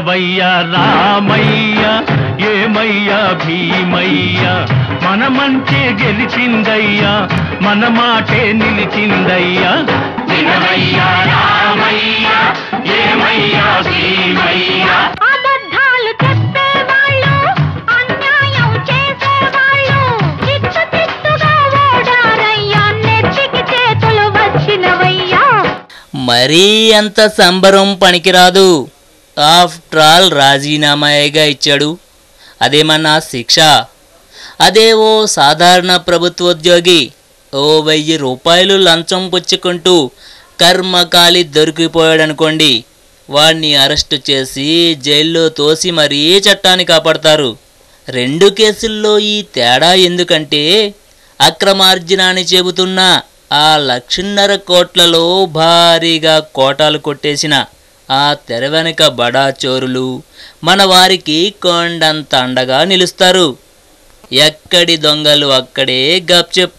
వినవయ్యా రామయ్య ఏమయ్యా భీమయ్య మన మంచే గెలిచిందయ్యా మన మాటే నిలిచిందయ్యా వినవయ్యా రామయ్య ఏమయ్యా భీమయ్య అబద్ధాలు చెప్పేవాళ్ళు అన్యాయం చేసేవాళ్ళు చిత్తుగా ఓడారయ్యా నెత్తికి చేతులు వచ్చినవయ్యా మరీ అంత సంబరం పనికిరాదు. ఆఫ్టర్ ఆల్ రాజీనామాగా ఇచ్చాడు. అదేమన్నా శిక్ష? అదే ఓ సాధారణ ప్రభుత్వోద్యోగి ఓ 1000 రూపాయలు లంచం పుచ్చుకుంటూ కర్మకాలి దొరికిపోయాడనుకోండి, వాడిని అరెస్టు చేసి జైల్లో తోసి మరీ చట్టాన్ని కాపాడతారు. 2 కేసుల్లో ఈ తేడా ఎందుకంటే అక్రమార్జనాన్ని చెబుతున్న ఆ 1,50,000 కోట్లలో భారీగా కోటాలు కొట్టేసిన ఆ తెర వెనుక బడా చోరులు మన వారికి కొండంత అండగా నిలుస్తారు. ఎక్కడి దొంగలు అక్కడే గప్చెప్.